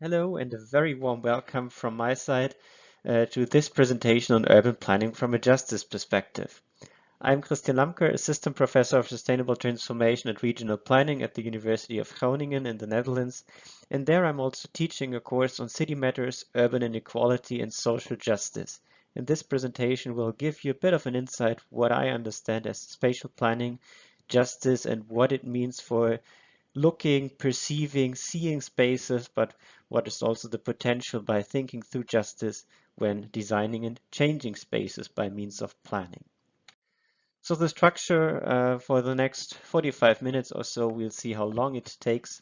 Hello and a very warm welcome from my side to this presentation on urban planning from a justice perspective. I'm Christian Lamker, Assistant Professor of Sustainable Transformation and Regional Planning at the University of Groningen in the Netherlands, and there I'm also teaching a course on city matters, urban inequality and social justice. And this presentation will give you a bit of an insight what I understand as spatial planning, justice, and what it means for looking, perceiving, seeing spaces, but what is also the potential by thinking through justice when designing and changing spaces by means of planning. So the structure for the next 45 minutes or so, we'll see how long it takes.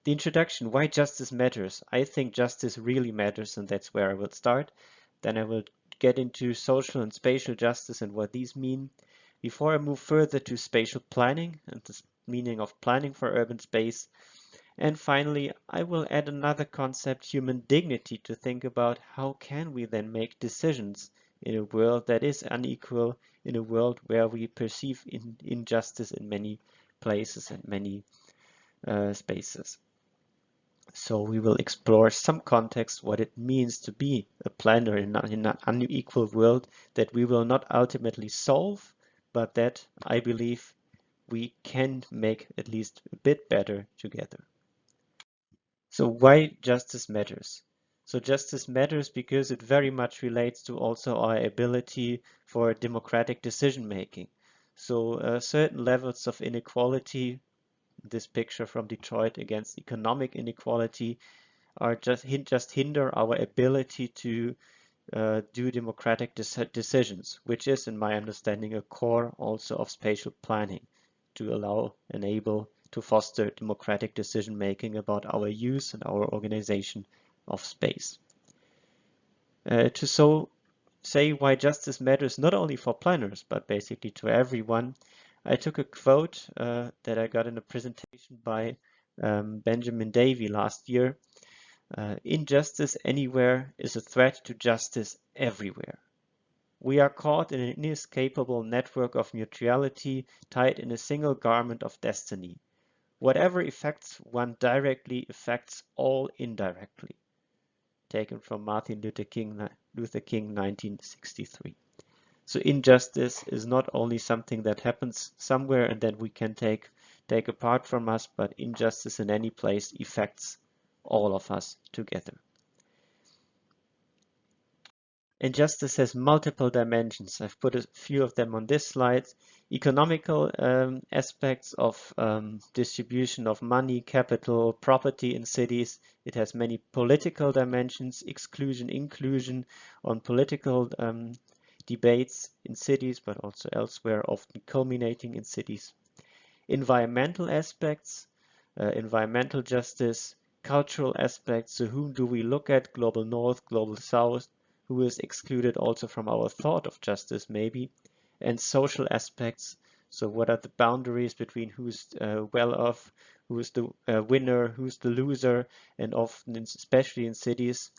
The introduction, why justice matters. I think justice really matters, and that's where I will start. Then I will get into social and spatial justice and what these mean. Before I move further to spatial planning and the meaning of planning for urban space. And finally, I will add another concept, human dignity, to think about how can we then make decisions in a world that is unequal, in a world where we perceive injustice in many places and many spaces. So we will explore some context, what it means to be a planner in an unequal world that we will not ultimately solve, but that I believe we can make at least a bit better together. So why justice matters? So justice matters because it very much relates to also our ability for democratic decision making. So certain levels of inequality, this picture from Detroit against economic inequality, are just hinder our ability to do democratic decisions, which is, in my understanding, a core also of spatial planning to enable to foster democratic decision making about our use and our organization of space. To say why justice matters not only for planners, but basically to everyone, I took a quote that I got in a presentation by Benjamin Davey last year. Injustice anywhere is a threat to justice everywhere. We are caught in an inescapable network of mutuality tied in a single garment of destiny. Whatever affects one directly affects all indirectly. Taken from Martin Luther King, 1963. So injustice is not only something that happens somewhere and then we can take apart from us, but injustice in any place affects all of us together. And justice has multiple dimensions. I've put a few of them on this slide. Economical aspects of distribution of money, capital, property in cities. It has many political dimensions, exclusion, inclusion on political debates in cities, but also elsewhere, often culminating in cities. Environmental aspects, environmental justice, cultural aspects. So whom do we look at? Global North, Global South, who is excluded also from our thought of justice maybe, and social aspects. So what are the boundaries between who's well off, who's the winner, who's the loser, and often, especially in cities,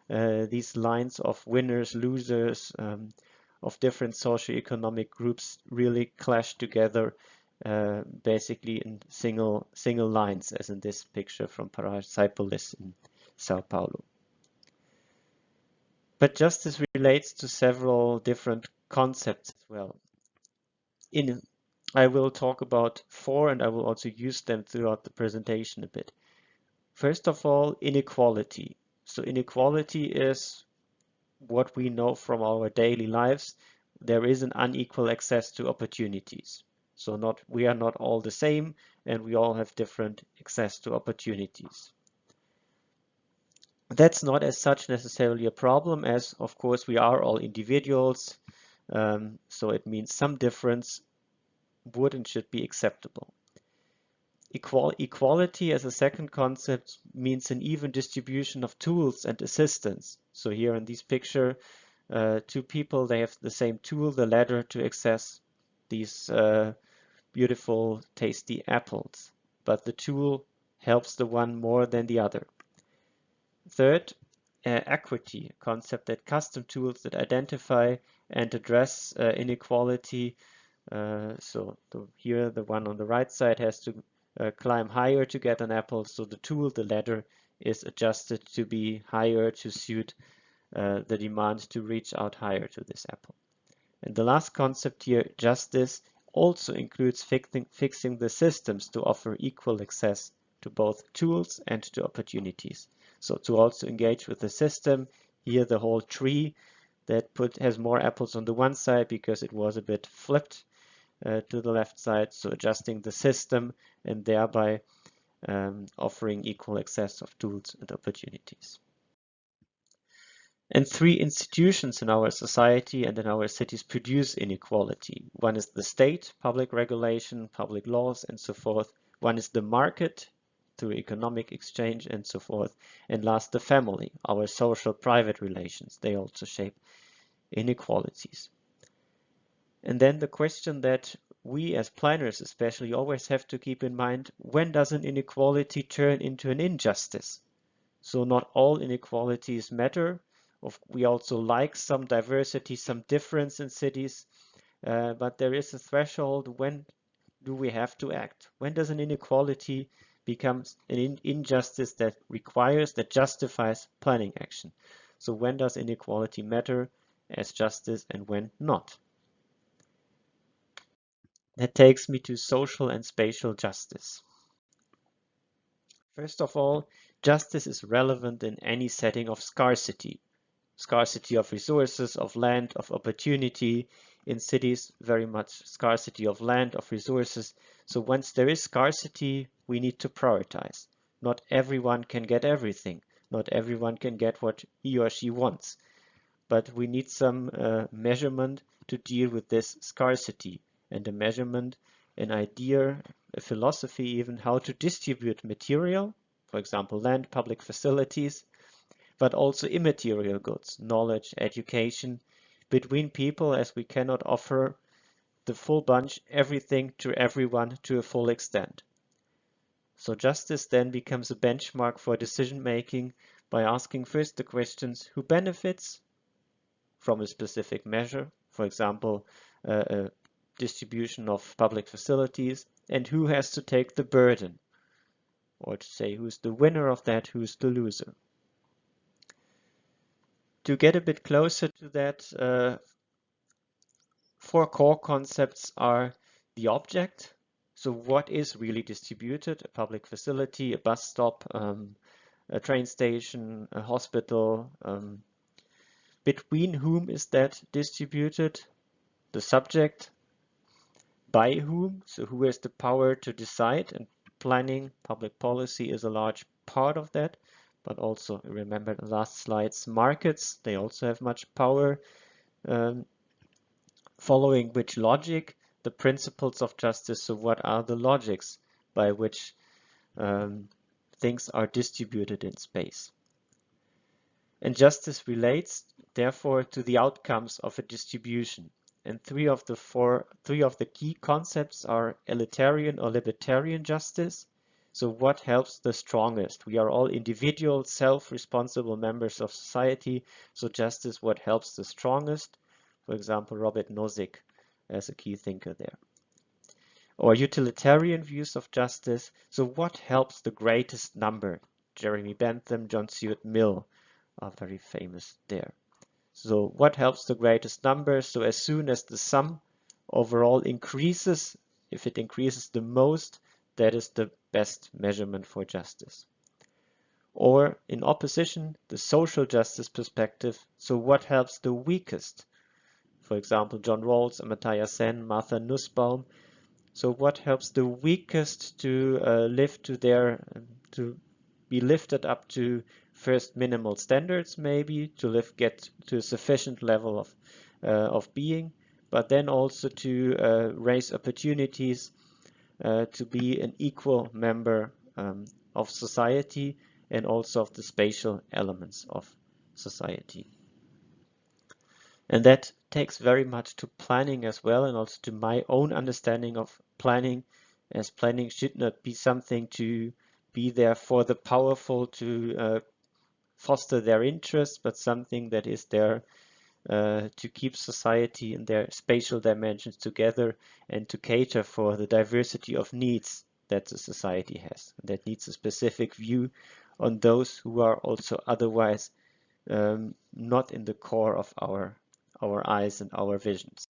these lines of winners, losers of different socioeconomic groups really clash together basically in single lines, as in this picture from Paraipolis in Sao Paulo. But justice relates to several different concepts as well. I will talk about four, and I will also use them throughout the presentation a bit. First of all, inequality. So inequality is what we know from our daily lives. There is an unequal access to opportunities. So we are not all the same, and we all have different access to opportunities. That's not as such necessarily a problem, as of course we are all individuals, so it means some difference would and should be acceptable. Equality as a second concept means an even distribution of tools and assistance. So here in this picture, two people, they have the same tool, the ladder, to access these beautiful, tasty apples, but the tool helps the one more than the other. Third, equity, a concept that custom tools that identify and address inequality. Here the one on the right side has to climb higher to get an apple, so the tool, the ladder, is adjusted to be higher to suit the demand to reach out higher to this apple. And the last concept here, justice, also includes fixing the systems to offer equal access to both tools and to opportunities. So to also engage with the system, here the whole tree that has more apples on the one side because it was a bit flipped to the left side, so adjusting the system and thereby offering equal access of tools and opportunities. And three institutions in our society and in our cities produce inequality. One is the state, public regulation, public laws, and so forth. One is the market, through economic exchange and so forth. And last, the family, our social private relations. They also shape inequalities. And then the question that we as planners especially always have to keep in mind, when does an inequality turn into an injustice? So not all inequalities matter. We also like some diversity, some difference in cities, but there is a threshold. When do we have to act? When does an inequality become an injustice that requires, that justifies planning action? So when does inequality matter as justice and when not? That takes me to social and spatial justice. First of all, justice is relevant in any setting of scarcity. Scarcity of resources, of land, of opportunity. In cities, very much scarcity of land, of resources. So once there is scarcity, we need to prioritize. Not everyone can get everything. Not everyone can get what he or she wants. But we need some measurement to deal with this scarcity. And a measurement, an idea, a philosophy even, how to distribute material, for example, land, public facilities, but also immaterial goods, knowledge, education, between people, as we cannot offer the full bunch, everything to everyone to a full extent. So justice then becomes a benchmark for decision making by asking first the questions, who benefits from a specific measure, for example, a distribution of public facilities, and who has to take the burden, or to say who's the winner of that, who's the loser. To get a bit closer to that, four core concepts are the object. So what is really distributed? A public facility, a bus stop, a train station, a hospital. Between whom is that distributed? The subject. By whom? So who has the power to decide? And planning, public policy is a large part of that. But also remember the last slides, markets, they also have much power. Following which logic? The principles of justice. So what are the logics by which things are distributed in space? And justice relates, therefore, to the outcomes of a distribution. And three of the key concepts are egalitarian or libertarian justice. So what helps the strongest? We are all individual, self-responsible members of society. So justice, what helps the strongest? For example, Robert Nozick as a key thinker there. Or utilitarian views of justice. So what helps the greatest number? Jeremy Bentham, John Stuart Mill are very famous there. So what helps the greatest number? So as soon as the sum overall increases, if it increases the most, that is the best measurement for justice. Or in opposition, the social justice perspective. So what helps the weakest? For example, John Rawls, Amartya Sen, Martha Nussbaum. So what helps the weakest to to be lifted up to first minimal standards, maybe to get to a sufficient level of being, but then also to raise opportunities to be an equal member of society and also of the spatial elements of society. And that takes very much to planning as well, and also to my own understanding of planning, as planning should not be something to be there for the powerful to foster their interests, but something that is there to keep society in their spatial dimensions together and to cater for the diversity of needs that the society has, that needs a specific view on those who are also otherwise not in the core of our eyes and our visions.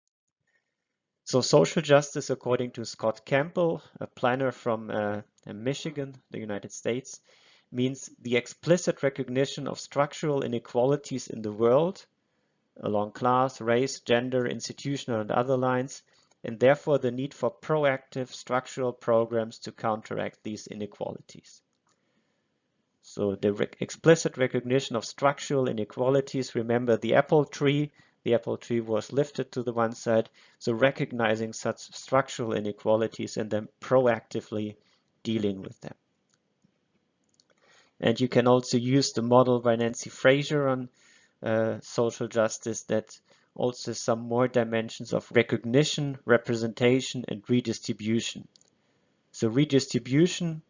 So social justice, according to Scott Campbell, a planner from Michigan, the United States, means the explicit recognition of structural inequalities in the world along class, race, gender, institutional and other lines, and therefore the need for proactive structural programs to counteract these inequalities. So the explicit recognition of structural inequalities, remember the apple tree was lifted to the one side, so recognizing such structural inequalities and then proactively dealing with them. And you can also use the model by Nancy Fraser on social justice that also has some more dimensions of recognition, representation, and redistribution. So redistribution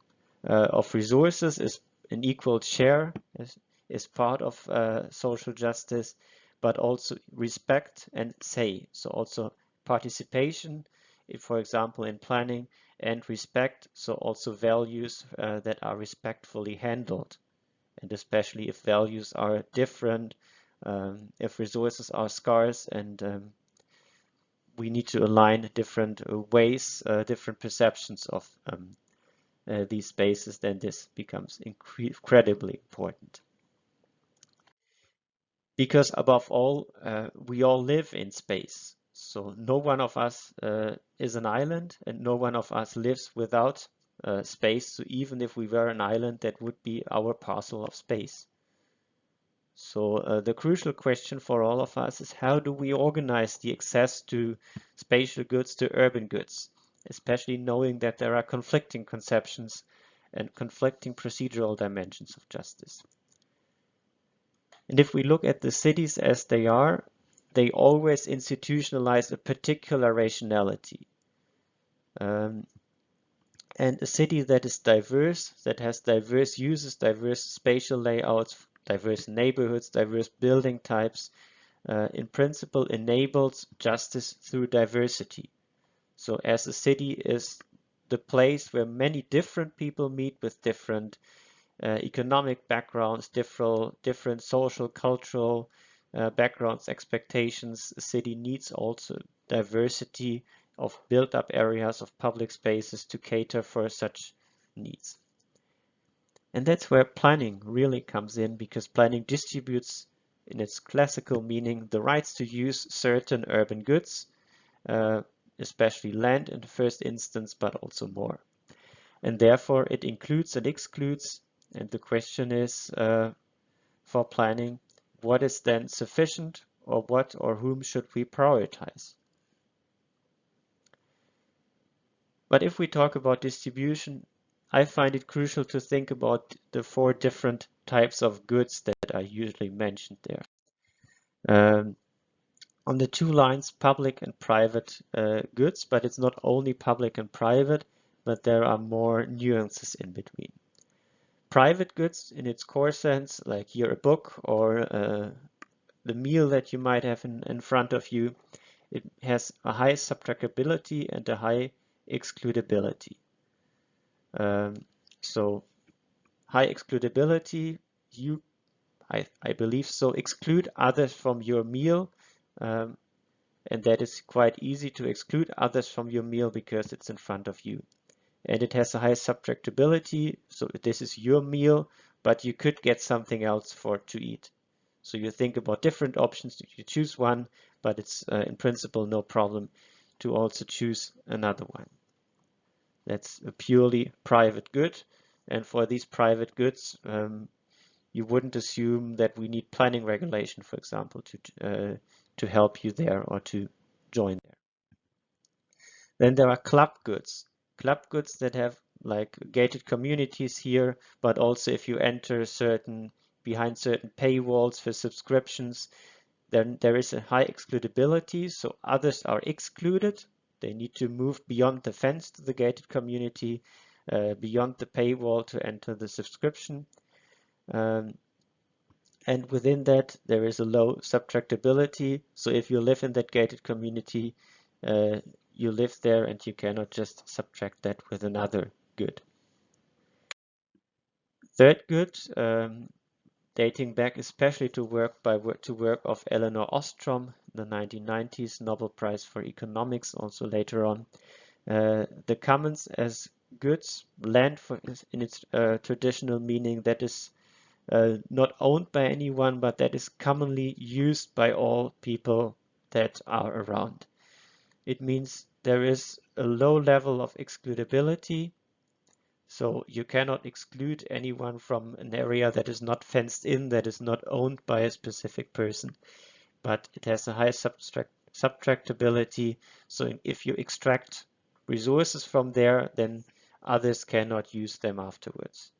of resources is an equal share is part of social justice, but also respect and say. So also participation, if, for example, in planning, and respect, so also values that are respectfully handled. And especially if values are different, if resources are scarce and we need to align different ways, different perceptions of these spaces, then this becomes incredibly important. Because above all, we all live in space. So no one of us is an island and no one of us lives without space. So even if we were an island, that would be our parcel of space. So the crucial question for all of us is how do we organize the access to spatial goods, to urban goods, especially knowing that there are conflicting conceptions and conflicting procedural dimensions of justice. And if we look at the cities as they are, they always institutionalize a particular rationality. And a city that is diverse, that has diverse uses, diverse spatial layouts, diverse neighborhoods, diverse building types, in principle enables justice through diversity. So as a city is the place where many different people meet with different economic backgrounds, different social, cultural backgrounds, expectations, a city needs also diversity of built-up areas of public spaces to cater for such needs. And that's where planning really comes in, because planning distributes, in its classical meaning, the rights to use certain urban goods, especially land in the first instance, but also more. And therefore it includes and excludes, and the question is for planning, what is then sufficient, or what or whom should we prioritize? But if we talk about distribution, I find it crucial to think about the 4 different types of goods that are usually mentioned there. On the 2 lines, public and private goods, but it's not only public and private, but there are more nuances in between. Private goods in its core sense, like here a book or the meal that you might have in front of you, it has a high subtractability and a high excludability. So high excludability, I believe so, exclude others from your meal, and that is quite easy to exclude others from your meal because it's in front of you. And it has a high subtractability, so this is your meal, but you could get something else to eat. So you think about different options, you choose one, but it's in principle no problem to also choose another one. That's a purely private good, and for these private goods, you wouldn't assume that we need planning regulation, for example, to help you there or to join there. Then there are club goods that have like gated communities here, but also if you enter behind certain paywalls for subscriptions, then there is a high excludability, so others are excluded. They need to move beyond the fence to the gated community, beyond the paywall to enter the subscription. And within that, there is a low subtractability. So if you live in that gated community, you live there and you cannot just subtract that with another good. Third good, dating back especially to work of Elinor Ostrom, the 1990s Nobel Prize for Economics, also later on. The commons as goods, land in its traditional meaning, that is not owned by anyone, but that is commonly used by all people that are around. It means there is a low level of excludability, so you cannot exclude anyone from an area that is not fenced in, that is not owned by a specific person, but it has a high subtractability. So if you extract resources from there, then others cannot use them afterwards.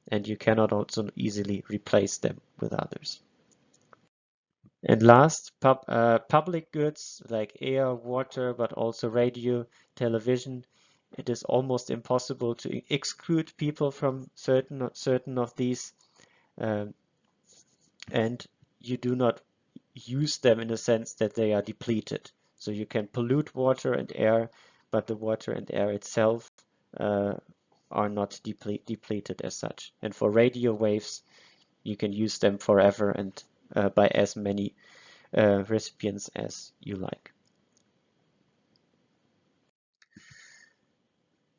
And you cannot also easily replace them with others. And last, public goods like air, water, but also radio, television. It is almost impossible to exclude people from certain of these, and you do not use them in a sense that they are depleted. So you can pollute water and air, but the water and air itself are not depleted as such. And for radio waves, you can use them forever and by as many recipients as you like.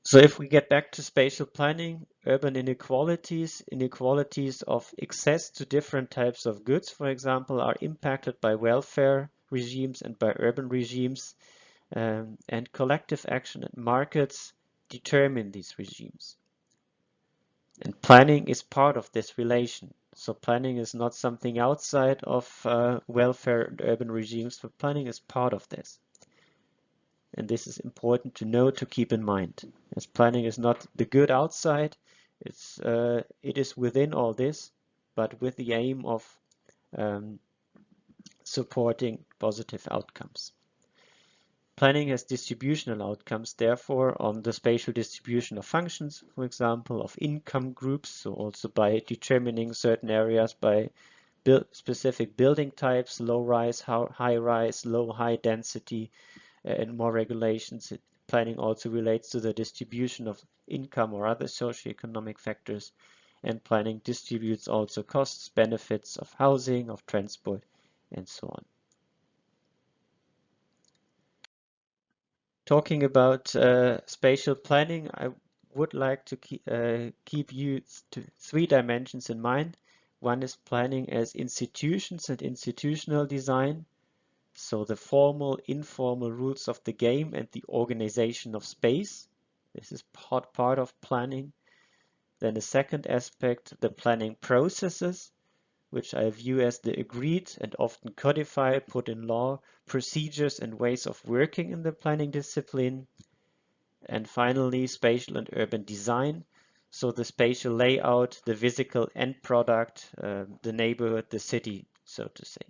So if we get back to spatial planning, urban inequalities of access to different types of goods, for example, are impacted by welfare regimes and by urban regimes, and collective action and markets determine these regimes. And planning is part of this relation. So planning is not something outside of welfare and urban regimes, but planning is part of this. And this is important to know, to keep in mind, as planning is not the good outside, it is within all this, but with the aim of supporting positive outcomes. Planning has distributional outcomes, therefore, on the spatial distribution of functions, for example, of income groups, so also by determining certain areas by specific building types, low-rise, high-rise, low-high density, and more regulations. Planning also relates to the distribution of income or other socioeconomic factors, and planning distributes also costs, benefits of housing, of transport, and so on. Talking about spatial planning, I would like to keep you to 3 dimensions in mind. One is planning as institutions and institutional design. So the formal, informal rules of the game and the organization of space. This is part of planning. Then the second aspect, the planning processes, which I view as the agreed and often codified, put in law, procedures and ways of working in the planning discipline. And finally, spatial and urban design. So the spatial layout, the physical end product, the neighborhood, the city, so to say.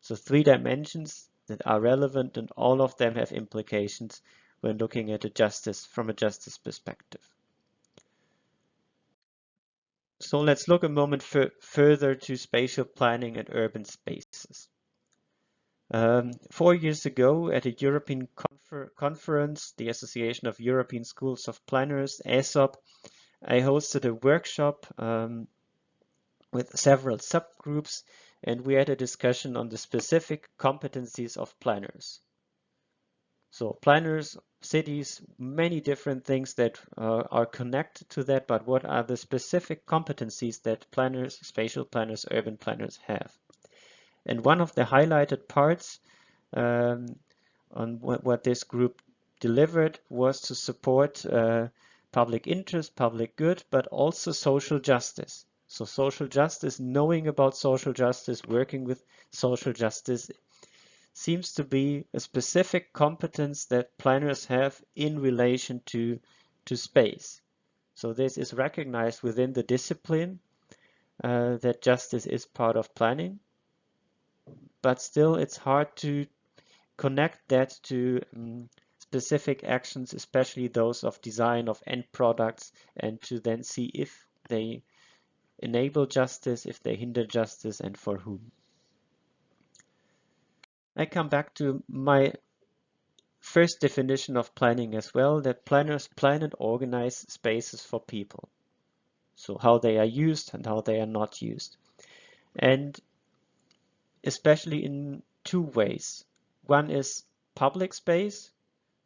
So 3 dimensions that are relevant, and all of them have implications when looking at from a justice perspective. So let's look a moment further to spatial planning and urban spaces. 4 years ago at a European conference, the Association of European Schools of Planners, ESOP, I hosted a workshop with several subgroups, and we had a discussion on the specific competencies of planners. So planners, cities, many different things that are connected to that, but what are the specific competencies that planners, spatial planners, urban planners have? And one of the highlighted parts on what this group delivered was to support public interest, public good, but also social justice. So social justice, knowing about social justice, working with social justice seems to be a specific competence that planners have in relation to space. So this is recognized within the discipline that justice is part of planning, but still it's hard to connect that to specific actions, especially those of design of end products, and to then see if they enable justice, if they hinder justice, and for whom. I come back to my first definition of planning as well, that planners plan and organize spaces for people. So how they are used and how they are not used. And especially in two ways. One is public space.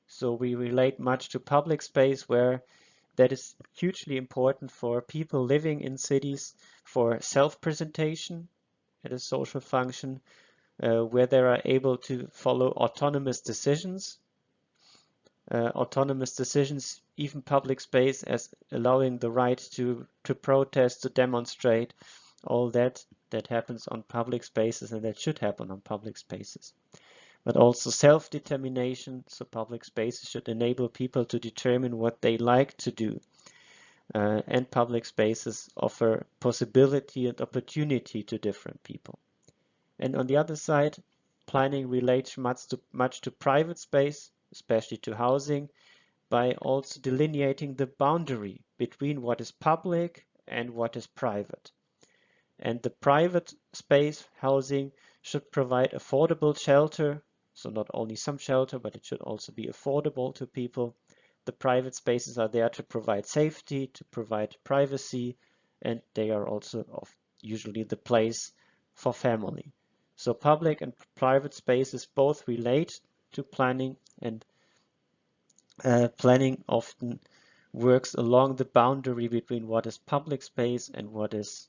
So we relate much to public space where that is hugely important for people living in cities for self-presentation at a social function, where they are able to follow autonomous decisions, even public space as allowing the right to protest, to demonstrate, all that happens on public spaces and that should happen on public spaces. But also self-determination, so public spaces should enable people to determine what they like to do. And public spaces offer possibility and opportunity to different people. And on the other side, planning relates much to private space, especially to housing, by also delineating the boundary between what is public and what is private. And the private space housing should provide affordable shelter, so not only some shelter, but it should also be affordable to people. The private spaces are there to provide safety, to provide privacy, and they are also usually the place for family. So public and private spaces both relate to planning, and planning often works along the boundary between what is public space and what is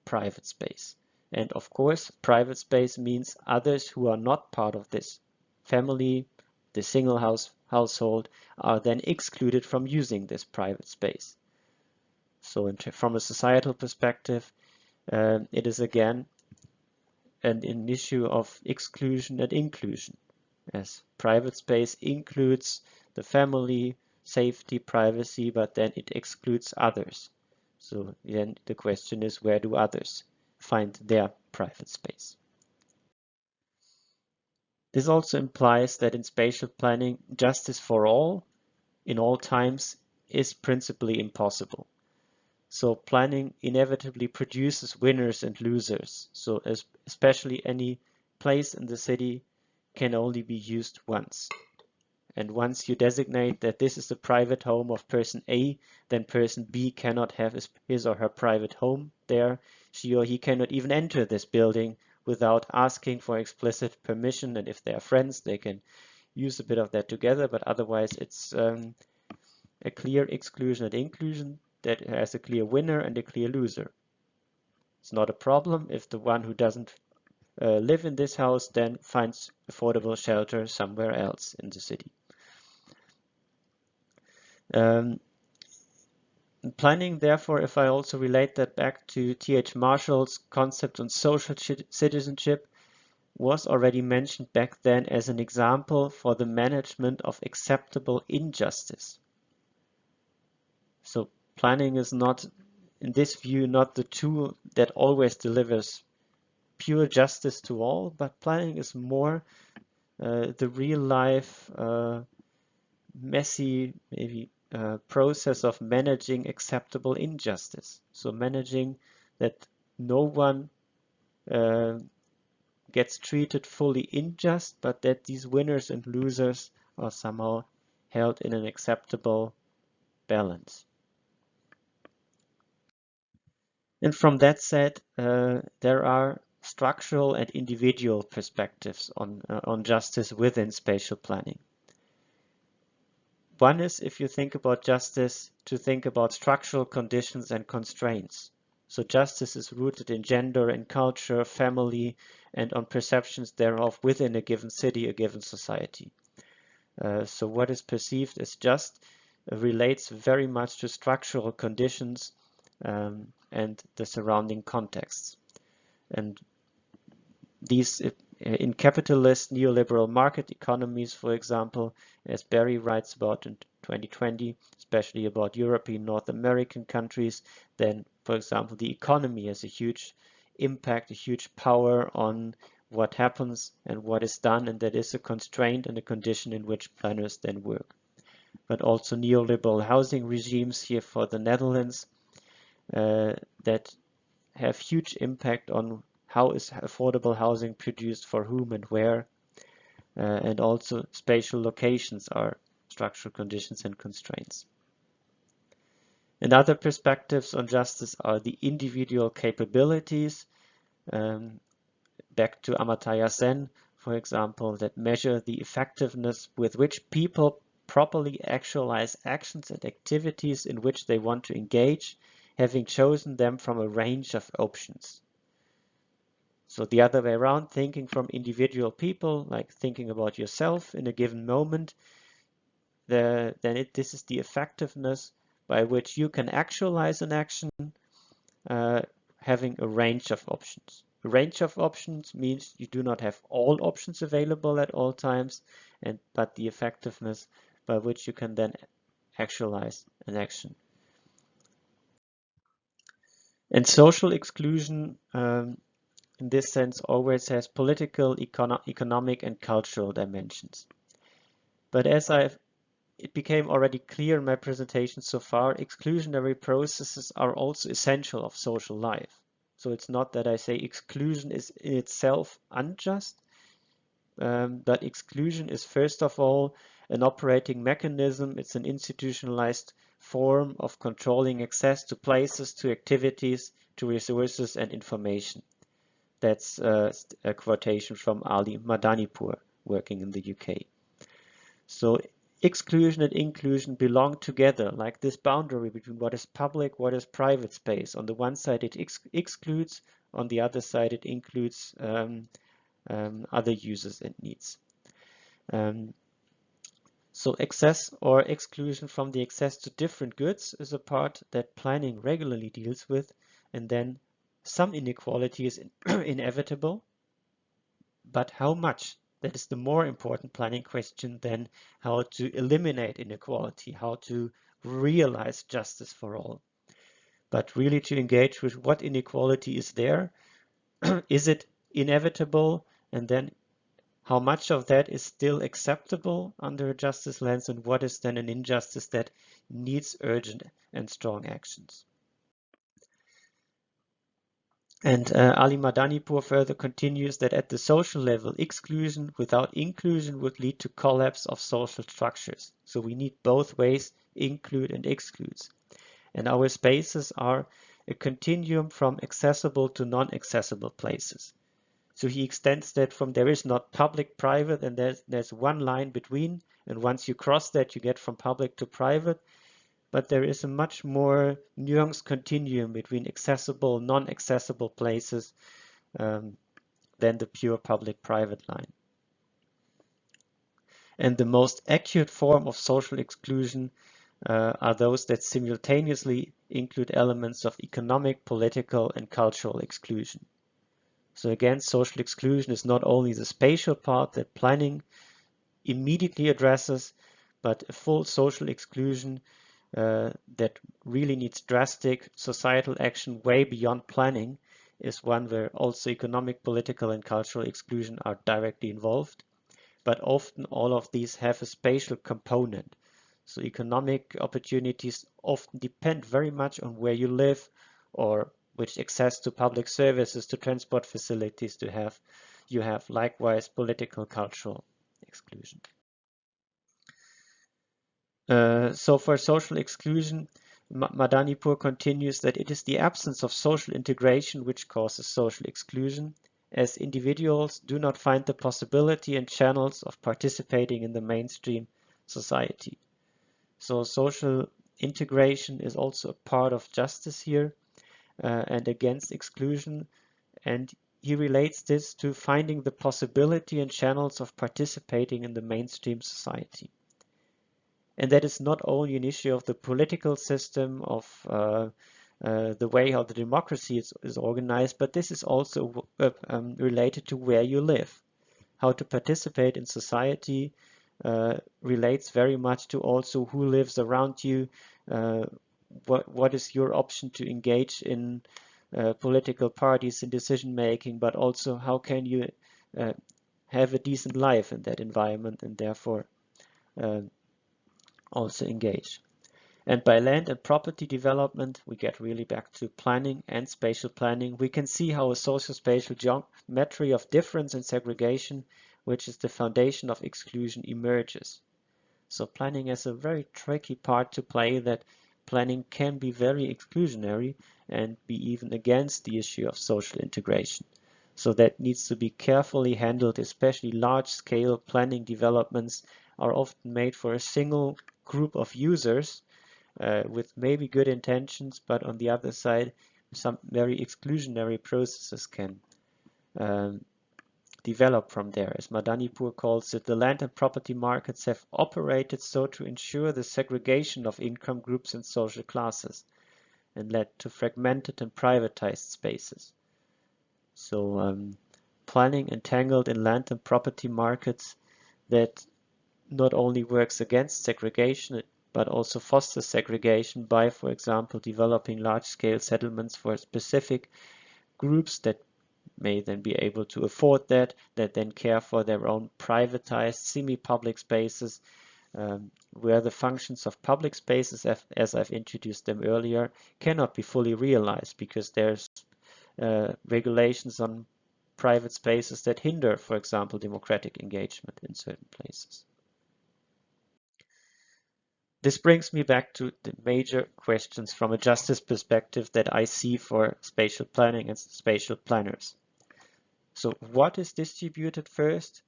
private space. And of course, private space means others who are not part of this family, the single household, are then excluded from using this private space. So from a societal perspective, it is again an issue of exclusion and inclusion, as private space includes the family, safety, privacy, but then it excludes others. So then the question is, where do others find their private space? This also implies that in spatial planning, justice for all in all times is principally impossible. So planning inevitably produces winners and losers. So especially any place in the city can only be used once. And once you designate that this is the private home of person A, then person B cannot have his or her private home there. She or he cannot even enter this building without asking for explicit permission. And if they are friends, they can use a bit of that together. But otherwise, it's a clear exclusion and inclusion that has a clear winner and a clear loser. It's not a problem if the one who doesn't live in this house then finds affordable shelter somewhere else in the city. Planning, therefore, if I also relate that back to T.H. Marshall's concept on social citizenship, was already mentioned back then as an example for the management of acceptable injustice. So planning is not, in this view, not the tool that always delivers pure justice to all, but planning is more the real life, messy, maybe process of managing acceptable injustice. So managing that no one gets treated fully unjust, but that these winners and losers are somehow held in an acceptable balance. And from that said, there are structural and individual perspectives on justice within spatial planning. One is, if you think about justice, to think about structural conditions and constraints. So justice is rooted in gender and culture, family, and on perceptions thereof within a given city, a given society. So what is perceived as just relates very much to structural conditions and the surrounding contexts. And these, in capitalist neoliberal market economies, for example, as Barry writes about in 2020, especially about European North American countries, then, for example, the economy has a huge impact, a huge power on what happens and what is done, and that is a constraint and a condition in which planners then work. But also neoliberal housing regimes here for the Netherlands that have huge impact on how is affordable housing produced, for whom and where. and also spatial locations are structural conditions and constraints. And other perspectives on justice are the individual capabilities, back to Amartya Sen, for example, that measure the effectiveness with which people properly actualize actions and activities in which they want to engage, having chosen them from a range of options. So the other way around, thinking from individual people, like thinking about yourself in a given moment, this is the effectiveness by which you can actualize an action, having a range of options. A range of options means you do not have all options available at all times, but the effectiveness by which you can then actualize an action. And social exclusion, in this sense, always has political, economic, and cultural dimensions. But as it became already clear in my presentation so far, exclusionary processes are also essential of social life. So it's not that I say exclusion is in itself unjust, but exclusion is first of all an operating mechanism. It's an institutionalized form of controlling access to places, to activities, to resources and information. That's a quotation from Ali Madanipour, working in the UK. So exclusion and inclusion belong together, like this boundary between what is public, what is private space. On the one side it excludes, on the other side it includes other uses and needs. So access or exclusion from the access to different goods is a part that planning regularly deals with, and then some inequality is inevitable, but how much? That is the more important planning question than how to eliminate inequality, how to realize justice for all. But really to engage with what inequality is there, is it inevitable, and then how much of that is still acceptable under a justice lens, and what is then an injustice that needs urgent and strong actions. And Ali Madanipour further continues that at the social level, exclusion without inclusion would lead to collapse of social structures. So we need both ways, include and excludes. And our spaces are a continuum from accessible to non-accessible places. So he extends that from there is not public, private, and there's one line between, and once you cross that, you get from public to private. But there is a much more nuanced continuum between accessible, non-accessible places than the pure public-private line. And the most acute form of social exclusion are those that simultaneously include elements of economic, political, and cultural exclusion. So again, social exclusion is not only the spatial part that planning immediately addresses, but a full social exclusion that really needs drastic societal action way beyond planning is one where also economic, political, and cultural exclusion are directly involved. But often all of these have a spatial component. So economic opportunities often depend very much on where you live or which access to public services, to transport facilities you have. Likewise, political, cultural exclusion. So for social exclusion, Madanipour continues that it is the absence of social integration which causes social exclusion, as individuals do not find the possibility and channels of participating in the mainstream society. So social integration is also a part of justice here and against exclusion, and he relates this to finding the possibility and channels of participating in the mainstream society. And that is not only an issue of the political system, of the way how the democracy is organized, but this is also related to where you live. How to participate in society relates very much to also who lives around you, what is your option to engage in political parties in decision making, but also how can you have a decent life in that environment and therefore also engage. And by land and property development, we get really back to planning and spatial planning. We can see how a socio-spatial geometry of difference and segregation which is the foundation of exclusion, emerges. So planning has a very tricky part to play, that planning can be very exclusionary and be even against the issue of social integration. So that needs to be carefully handled, especially large-scale planning developments are often made for a single group of users with maybe good intentions, but on the other side, some very exclusionary processes can develop from there. As Madanipur calls it, the land and property markets have operated so to ensure the segregation of income groups and social classes and led to fragmented and privatized spaces. So planning entangled in land and property markets that not only works against segregation, but also fosters segregation by, for example, developing large-scale settlements for specific groups that may then be able to afford that then care for their own privatized semi-public spaces, where the functions of public spaces, as I've introduced them earlier, cannot be fully realized because there's regulations on private spaces that hinder, for example, democratic engagement in certain places. This brings me back to the major questions from a justice perspective that I see for spatial planning and spatial planners. So what is distributed first?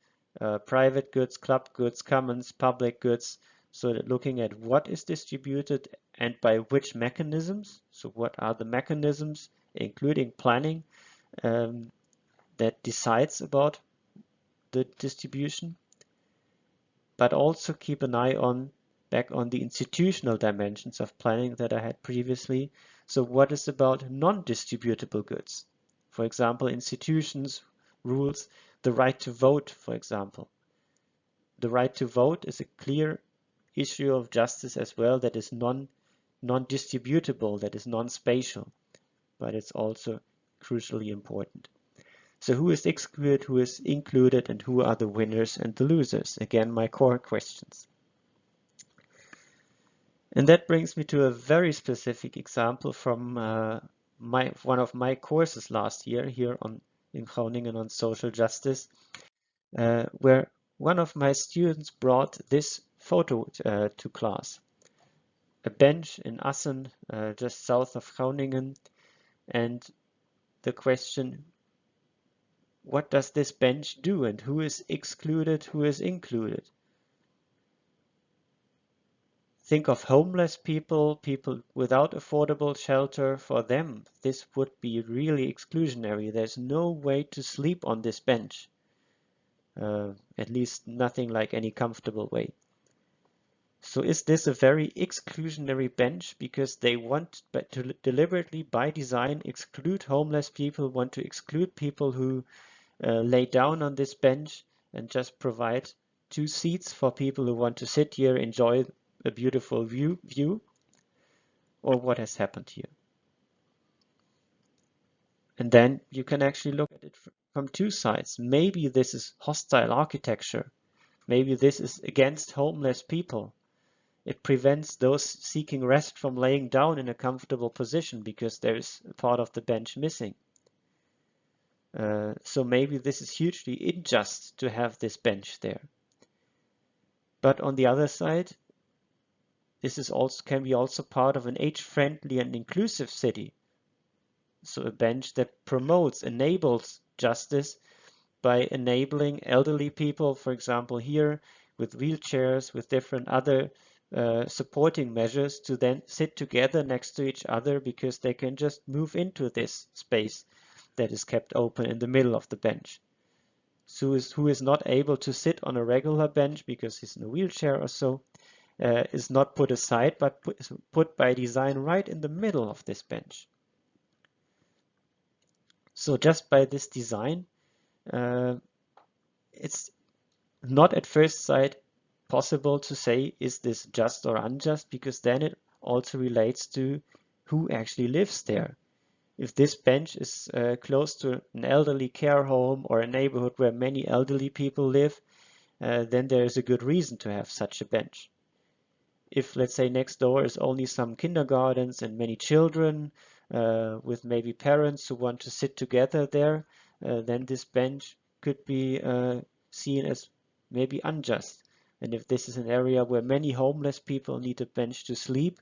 Private goods, club goods, commons, public goods. So that looking at what is distributed and by which mechanisms. So what are the mechanisms, including planning, that decides about the distribution? But also keep an eye back on the institutional dimensions of planning that I had previously. So what is about non-distributable goods? For example, institutions, rules, the right to vote, for example. The right to vote is a clear issue of justice as well that is non-distributable, that is non-spatial, but it's also crucially important. So who is excluded, who is included, and who are the winners and the losers? Again, my core questions. And that brings me to a very specific example from one of my courses last year here in Groningen on social justice, where one of my students brought this photo to class. A bench in Assen, just south of Groningen, and the question, what does this bench do and who is excluded, who is included? Think of homeless people, people without affordable shelter. For them, this would be really exclusionary. There's no way to sleep on this bench, at least nothing like any comfortable way. So is this a very exclusionary bench because they want to deliberately, by design, exclude homeless people, want to exclude people who lay down on this bench and just provide 2 seats for people who want to sit here, enjoy a beautiful view, or what has happened here? And then you can actually look at it from 2 sides. Maybe this is hostile architecture. Maybe this is against homeless people. It prevents those seeking rest from laying down in a comfortable position because there is a part of the bench missing. So maybe this is hugely unjust to have this bench there. But on the other side, this is also can be also part of an age-friendly and inclusive city. So a bench that promotes, enables justice by enabling elderly people, for example here, with wheelchairs, with different other supporting measures to then sit together next to each other because they can just move into this space that is kept open in the middle of the bench. So who is not able to sit on a regular bench because he's in a wheelchair or so, is not put aside, but put by design right in the middle of this bench. So just by this design, it's not at first sight possible to say, is this just or unjust? Because then it also relates to who actually lives there. If this bench is close to an elderly care home or a neighborhood where many elderly people live, then there is a good reason to have such a bench. If, let's say, next door is only some kindergartens and many children with maybe parents who want to sit together there, then this bench could be seen as maybe unjust. And if this is an area where many homeless people need a bench to sleep,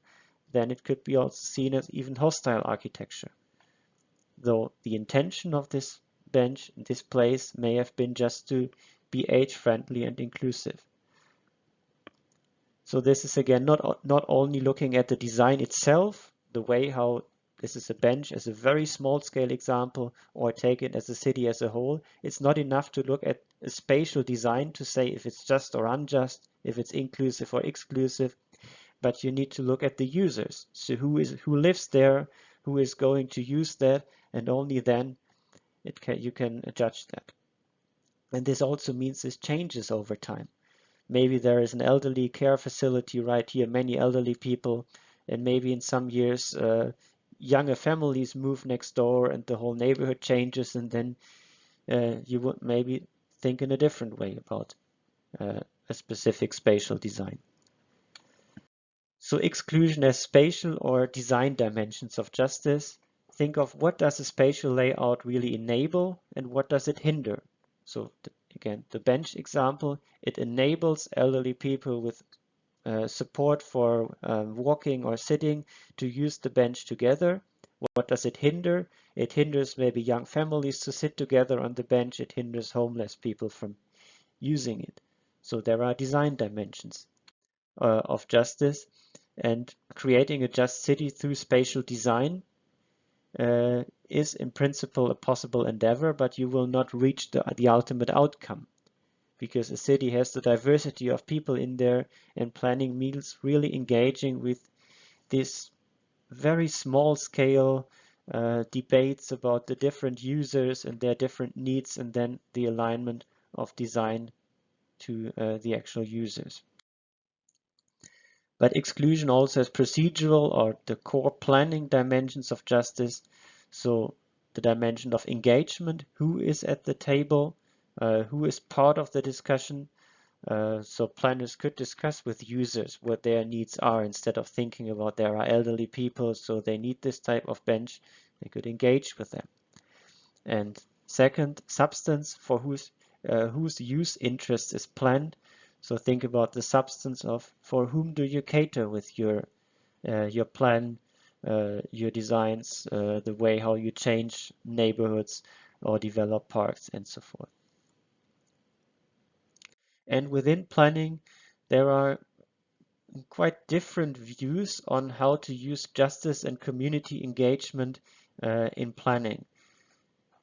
then it could be also seen as even hostile architecture. Though the intention of this bench, this place, may have been just to be age-friendly and inclusive. So this is again not only looking at the design itself, the way how this is a bench as a very small scale example, or take it as a city as a whole. It's not enough to look at a spatial design to say if it's just or unjust, if it's inclusive or exclusive, but you need to look at the users. So who lives there, who is going to use that, and only then you can judge that. And this also means this changes over time. Maybe there is an elderly care facility right here, many elderly people, and maybe in some years younger families move next door and the whole neighborhood changes, and then you would maybe think in a different way about a specific spatial design. So exclusion as spatial or design dimensions of justice. Think of what does a spatial layout really enable and what does it hinder. So again, the bench example, it enables elderly people with support for walking or sitting to use the bench together. What does it hinder? It hinders maybe young families to sit together on the bench. It hinders homeless people from using it. So there are design dimensions of justice, and creating a just city through spatial design is in principle a possible endeavor, but you will not reach the ultimate outcome, because a city has the diversity of people in there, and planning means really engaging with this very small scale debates about the different users and their different needs, and then the alignment of design to the actual users. But exclusion also has procedural or the core planning dimensions of justice. So the dimension of engagement, who is at the table, who is part of the discussion. So planners could discuss with users what their needs are instead of thinking about there are elderly people, so they need this type of bench. They could engage with them. And second, substance, for whose use interest is planned. So think about the substance of for whom do you cater with your plan, your designs, the way how you change neighborhoods or develop parks and so forth. And within planning, there are quite different views on how to use justice and community engagement in planning.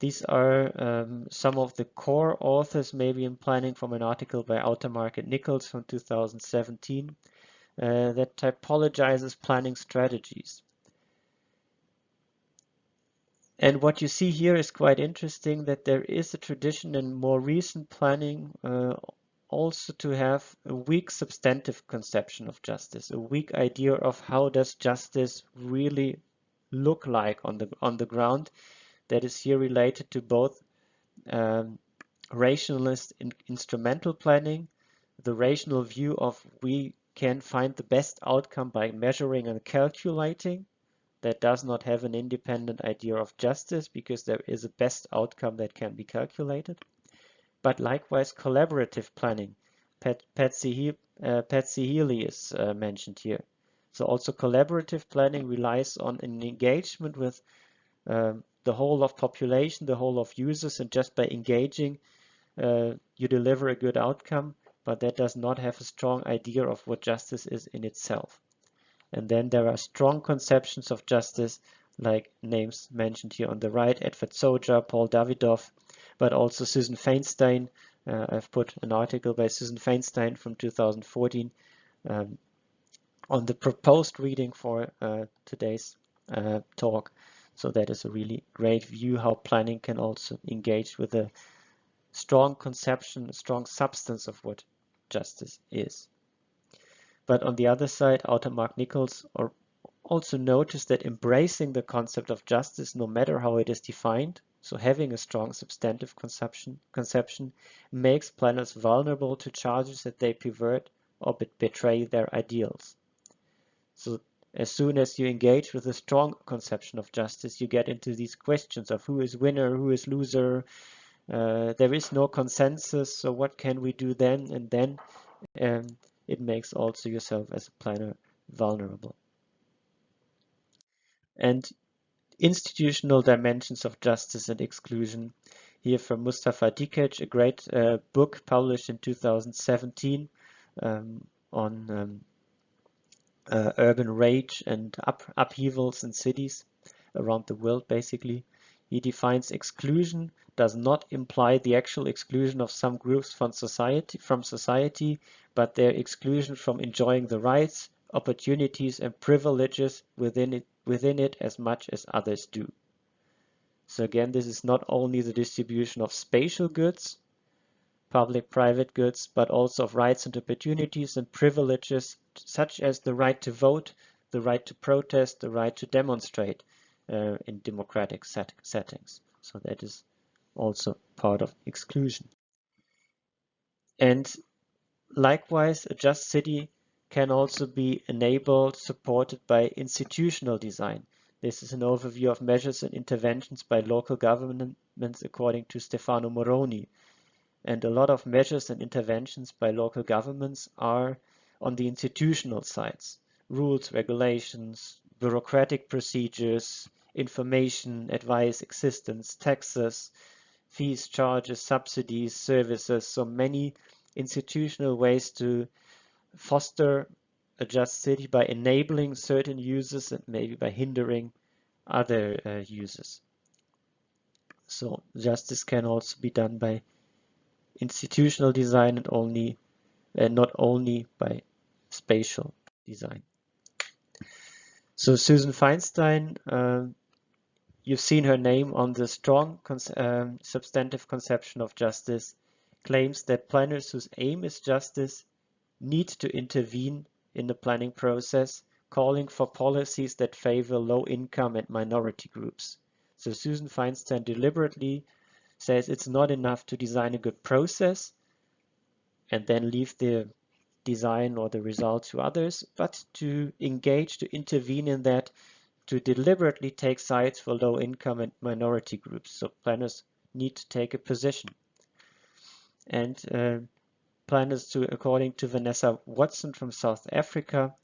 These are some of the core authors maybe in planning from an article by Outermark and Nichols from 2017 that typologizes planning strategies. And what you see here is quite interesting, that there is a tradition in more recent planning also to have a weak substantive conception of justice, a weak idea of how does justice really look like on the ground, that is here related to both rationalist instrumental planning, the rational view of we can find the best outcome by measuring and calculating, that does not have an independent idea of justice because there is a best outcome that can be calculated. But likewise collaborative planning, Patsy Healy is mentioned here. So also collaborative planning relies on an engagement with the whole of population, the whole of users, and just by engaging you deliver a good outcome, but that does not have a strong idea of what justice is in itself. And then there are strong conceptions of justice, like names mentioned here on the right, Edward Soja, Paul Davidoff, but also Susan Feinstein. I've put an article by Susan Feinstein from 2014 on the proposed reading for today's talk. So that is a really great view how planning can also engage with a strong conception, a strong substance of what justice is. But on the other side, Outermark Nichols also noticed that embracing the concept of justice, no matter how it is defined, so having a strong substantive conception makes planners vulnerable to charges that they pervert or betray their ideals. So as soon as you engage with a strong conception of justice, you get into these questions of who is winner, who is loser, There is no consensus, so what can we do then? And then it makes also yourself as a planner vulnerable. And institutional dimensions of justice and exclusion. Here from Mustafa Dikic, a great book published in 2017 on urban rage and upheavals in cities around the world, basically. He defines exclusion does not imply the actual exclusion of some groups from society, but their exclusion from enjoying the rights, opportunities, and privileges within it as much as others do. So again, this is not only the distribution of spatial goods, public-private goods, but also of rights and opportunities and privileges such as the right to vote, the right to protest, the right to demonstrate in democratic settings. So that is also part of exclusion. And likewise, a just city can also be enabled, supported by institutional design. This is an overview of measures and interventions by local governments according to Stefano Moroni. And a lot of measures and interventions by local governments are on the institutional sides. Rules, regulations, bureaucratic procedures, information, advice, assistance, taxes, fees, charges, subsidies, services, so many institutional ways to foster a just city by enabling certain users and maybe by hindering other users. So justice can also be done by institutional design and not only by spatial design. So Susan Feinstein, you've seen her name on the strong substantive conception of justice, claims that planners whose aim is justice need to intervene in the planning process, calling for policies that favor low-income and minority groups. So Susan Feinstein deliberately says it's not enough to design a good process and then leave the design or the result to others, but to engage, to intervene in that, to deliberately take sides for low-income and minority groups. So planners need to take a position. And planners, according to Vanessa Watson from South Africa,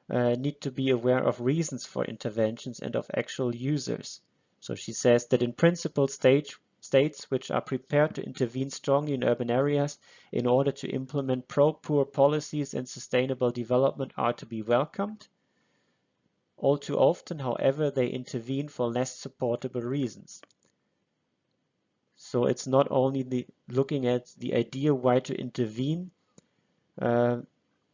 need to be aware of reasons for interventions and of actual users. So she says that in principle, states which are prepared to intervene strongly in urban areas in order to implement pro-poor policies and sustainable development are to be welcomed. All too often, however, they intervene for less supportable reasons. So it's not only looking at the idea why to intervene,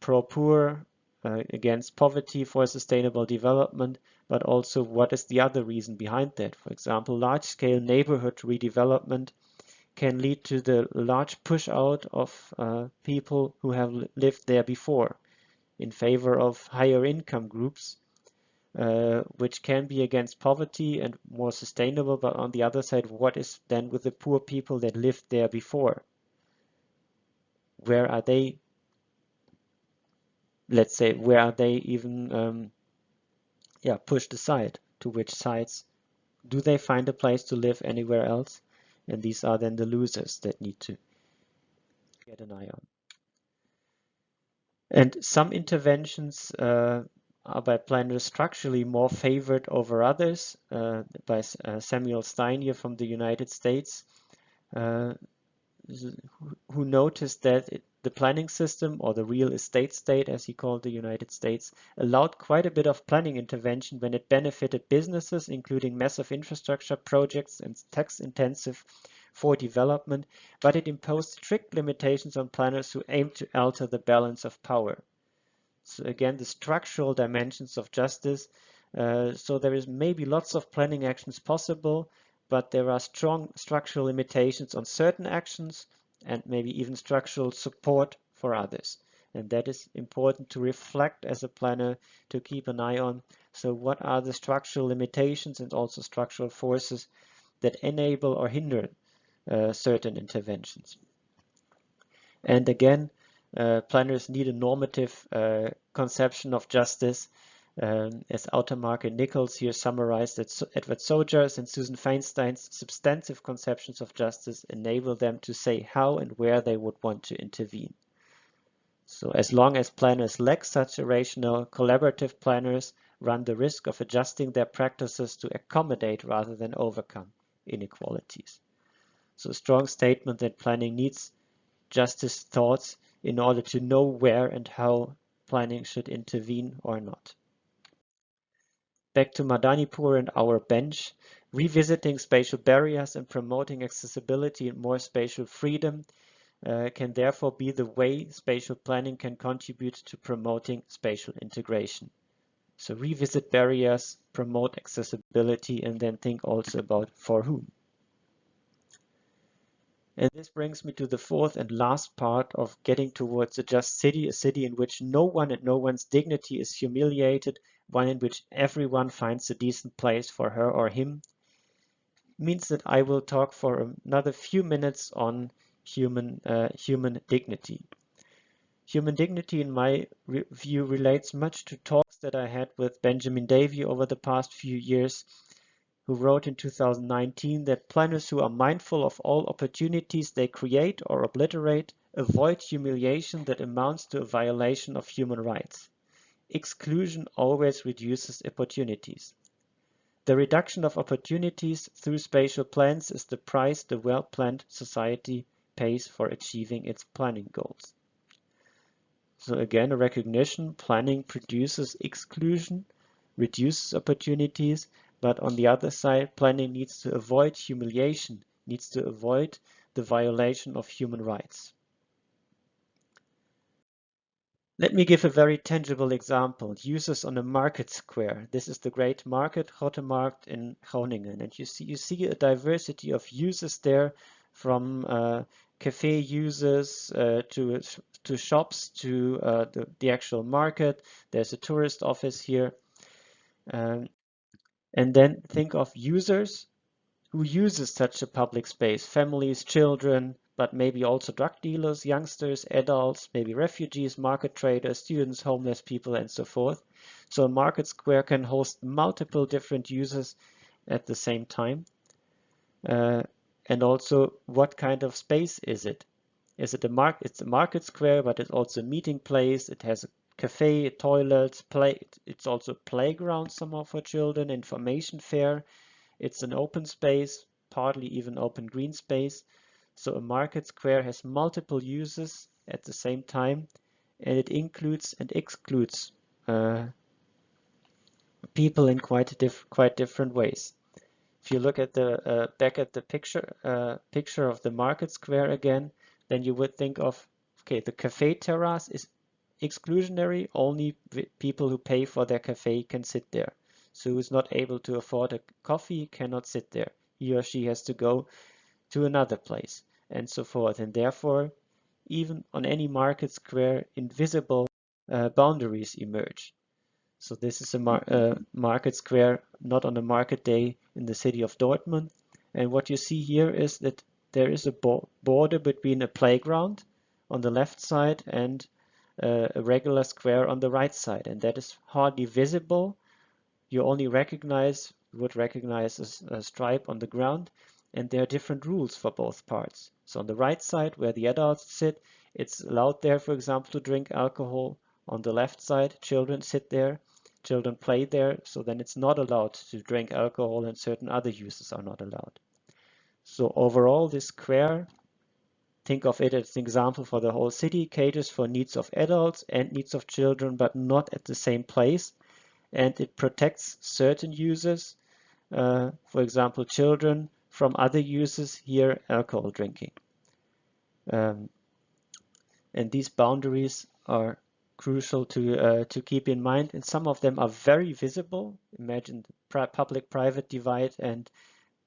pro-poor, against poverty for sustainable development, but also what is the other reason behind that. For example, large-scale neighborhood redevelopment can lead to the large push out of people who have lived there before in favor of higher income groups, which can be against poverty and more sustainable, but on the other side, what is then with the poor people that lived there before? Where are they? Let's say, where are they even pushed aside? To which sides? Do they find a place to live anywhere else? And these are then the losers that need to get an eye on. And some interventions are by planners structurally more favored over others, by Samuel Stein here from the United States, who noticed that the planning system, or the real estate state as he called the United States, allowed quite a bit of planning intervention when it benefited businesses, including massive infrastructure projects and tax intensive for development, but it imposed strict limitations on planners who aimed to alter the balance of power. So again, the structural dimensions of justice. So there is maybe lots of planning actions possible, but there are strong structural limitations on certain actions and maybe even structural support for others. And that is important to reflect as a planner, to keep an eye on. So what are the structural limitations and also structural forces that enable or hinder certain interventions? And again, planners need a normative conception of justice As Autarmark Nichols here summarized that Edward Sojar's and Susan Feinstein's substantive conceptions of justice enable them to say how and where they would want to intervene. So as long as planners lack such a rational, collaborative planners run the risk of adjusting their practices to accommodate rather than overcome inequalities. So a strong statement that planning needs justice thoughts in order to know where and how planning should intervene or not. Back to Madanipur and our bench, revisiting spatial barriers and promoting accessibility and more spatial freedom can therefore be the way spatial planning can contribute to promoting spatial integration. So revisit barriers, promote accessibility, and then think also about for whom. And this brings me to the fourth and last part of getting towards a just city, a city in which no one and no one's dignity is humiliated, one in which everyone finds a decent place for her or him, means that I will talk for another few minutes on human dignity. Human dignity, in my view, relates much to talks that I had with Benjamin Davey over the past few years, who wrote in 2019 that planners who are mindful of all opportunities they create or obliterate avoid humiliation that amounts to a violation of human rights. Exclusion always reduces opportunities. The reduction of opportunities through spatial plans is the price the well-planned society pays for achieving its planning goals. So again, a recognition, planning produces exclusion, reduces opportunities, but on the other side, planning needs to avoid humiliation, needs to avoid the violation of human rights. Let me give a very tangible example. Users on a market square. This is the great market, Grotemarkt in Groningen. And you see a diversity of users there, from cafe users to shops to the actual market. There's a tourist office here. And then think of users who uses such a public space, families, children, but maybe also drug dealers, youngsters, adults, maybe refugees, market traders, students, homeless people, and so forth. So a market square can host multiple different users at the same time. And also, what kind of space is it? Is it it's a market square, but it's also a meeting place. It has a cafe, toilets, it's also a playground somehow for children, information fair. It's an open space, partly even open green space. So a market square has multiple uses at the same time, and it includes and excludes people in quite different ways. If you look at the back at the picture of the market square again, then you would think of, okay, the cafe terrace is exclusionary. Only people who pay for their cafe can sit there. So who's not able to afford a coffee cannot sit there. He or she has to go to another place, and so forth. And therefore, even on any market square, invisible boundaries emerge. So this is a market square, not on a market day in the city of Dortmund. And what you see here is that there is a border between a playground on the left side and a regular square on the right side. And that is hardly visible. You only would recognize a stripe on the ground. And there are different rules for both parts. So on the right side, where the adults sit, it's allowed there, for example, to drink alcohol. On the left side, children sit there. Children play there, so then it's not allowed to drink alcohol, and certain other uses are not allowed. So overall, this square, think of it as an example for the whole city, caters for needs of adults and needs of children, but not at the same place. And it protects certain users, for example, children, from other users, here alcohol drinking. And these boundaries are crucial to keep in mind, and some of them are very visible. Imagine the public-private divide, and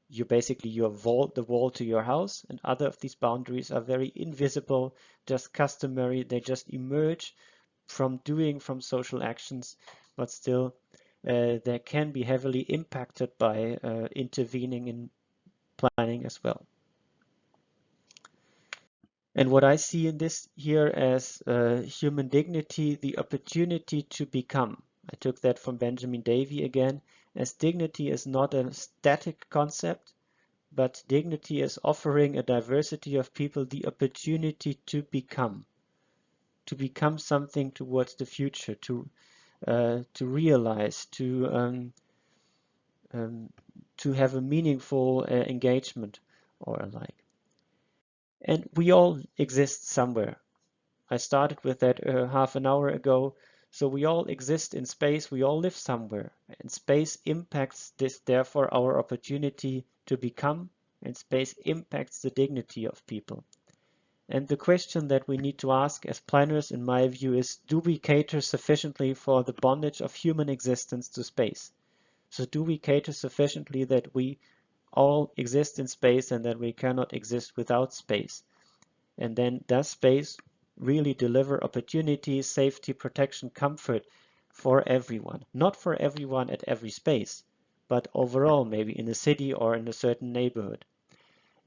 you basically the wall to your house, and other of these boundaries are very invisible, just customary. They just emerge from social actions, but still they can be heavily impacted by intervening in planning as well. And what I see in this here as human dignity, the opportunity to become. I took that from Benjamin Davy again, as dignity is not a static concept, but dignity is offering a diversity of people the opportunity to become something towards the future, to realize, to have a meaningful engagement or alike. And we all exist somewhere. I started with that half an hour ago. So we all exist in space, we all live somewhere. And space impacts this, therefore, our opportunity to become, and space impacts the dignity of people. And the question that we need to ask as planners, in my view, is do we cater sufficiently for the bondage of human existence to space? So do we cater sufficiently that we all exist in space and that we cannot exist without space? And then does space really deliver opportunities, safety, protection, comfort for everyone? Not for everyone at every space, but overall, maybe in a city or in a certain neighborhood.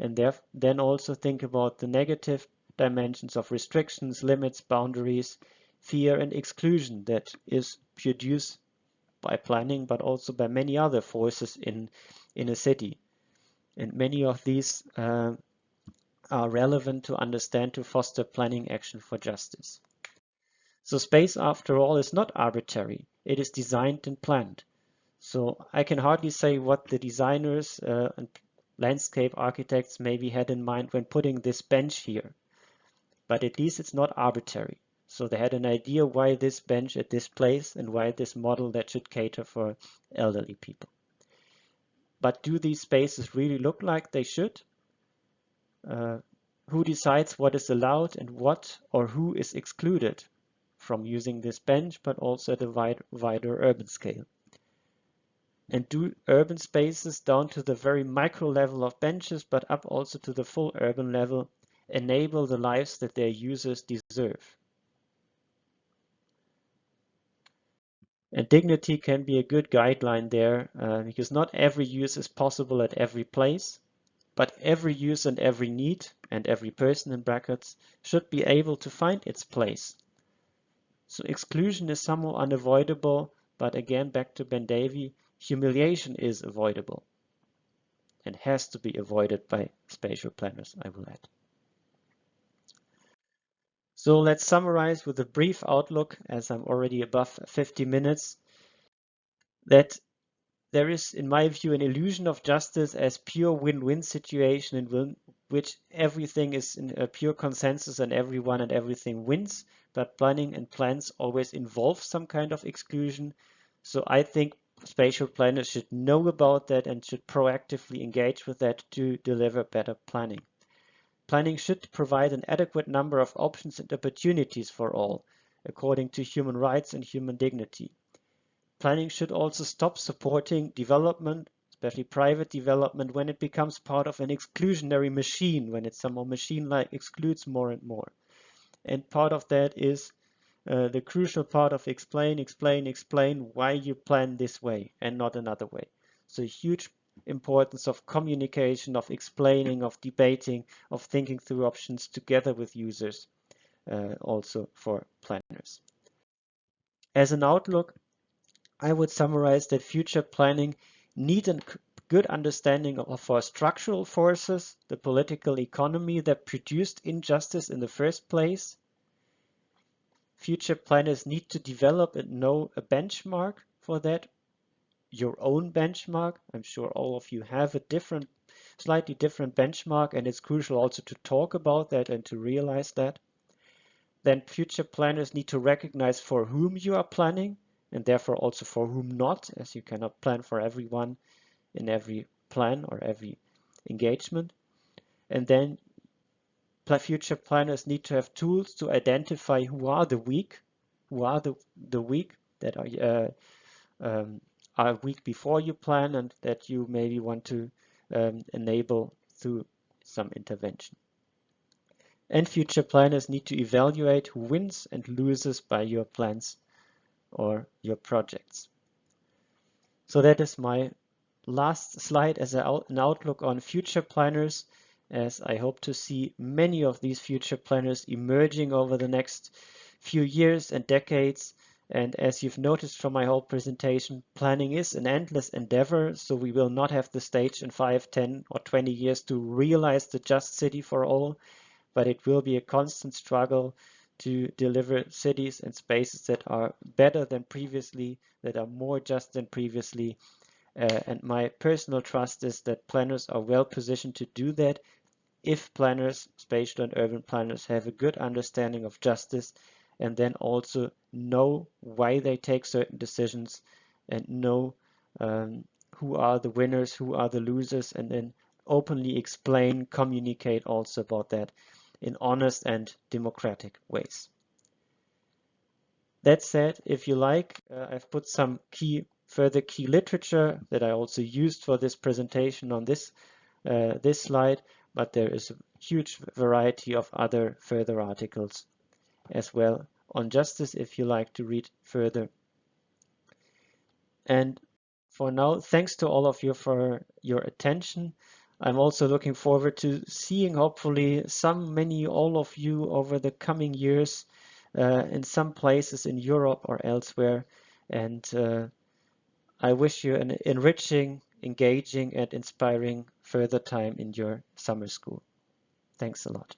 And then also think about the negative dimensions of restrictions, limits, boundaries, fear, and exclusion that is produced by planning, but also by many other forces in a city. And many of these are relevant to understand to foster planning action for justice. So space, after all, is not arbitrary. It is designed and planned. So I can hardly say what the designers and landscape architects maybe had in mind when putting this bench here. But at least it's not arbitrary. So they had an idea why this bench at this place and why this model that should cater for elderly people. But do these spaces really look like they should? Who decides what is allowed and what or who is excluded from using this bench, but also at a wider urban scale? And do urban spaces down to the very micro level of benches, but up also to the full urban level, enable the lives that their users deserve? And dignity can be a good guideline there, because not every use is possible at every place, but every use and every need, and every person in brackets, should be able to find its place. So exclusion is somehow unavoidable, but again, back to Ben Davy, humiliation is avoidable and has to be avoided by spatial planners, I will add. So let's summarize with a brief outlook, as I'm already above 50 minutes, that there is, in my view, an illusion of justice as pure win-win situation in which everything is in a pure consensus and everyone and everything wins, but planning and plans always involve some kind of exclusion. So I think spatial planners should know about that and should proactively engage with that to deliver better planning. Planning should provide an adequate number of options and opportunities for all, according to human rights and human dignity. Planning should also stop supporting development, especially private development, when it becomes part of an exclusionary machine, when it's somehow machine-like, excludes more and more. And part of that is the crucial part of explain why you plan this way and not another way. So huge importance of communication, of explaining, of debating, of thinking through options together with users, also for planners. As an outlook, I would summarize that future planning needs a good understanding of our structural forces, the political economy that produced injustice in the first place. Future planners need to develop and know a benchmark for that, your own benchmark. I'm sure all of you have a slightly different benchmark, and it's crucial also to talk about that and to realize that. Then future planners need to recognize for whom you are planning, and therefore also for whom not, as you cannot plan for everyone in every plan or every engagement. And then future planners need to have tools to identify who are the weak, the weak that are weak before you plan and that you maybe want to enable through some intervention. And future planners need to evaluate who wins and loses by your plans or your projects. So that is my last slide as an outlook on future planners, as I hope to see many of these future planners emerging over the next few years and decades And as you've noticed from my whole presentation, planning is an endless endeavor, so we will not have the stage in 5, 10, or 20 years to realize the just city for all, but it will be a constant struggle to deliver cities and spaces that are better than previously, that are more just than previously. And my personal trust is that planners are well positioned to do that if planners, spatial and urban planners, have a good understanding of justice and then also know why they take certain decisions and know who are the winners, who are the losers, and then openly explain, communicate also about that in honest and democratic ways. That said, if you like, I've put some further key literature that I also used for this presentation on this slide, but there is a huge variety of other further articles as well on justice if you like to read further. And for now, thanks to all of you for your attention. I'm also looking forward to seeing hopefully all of you over the coming years in some places in Europe or elsewhere. And I wish you an enriching, engaging, and inspiring further time in your summer school. Thanks a lot.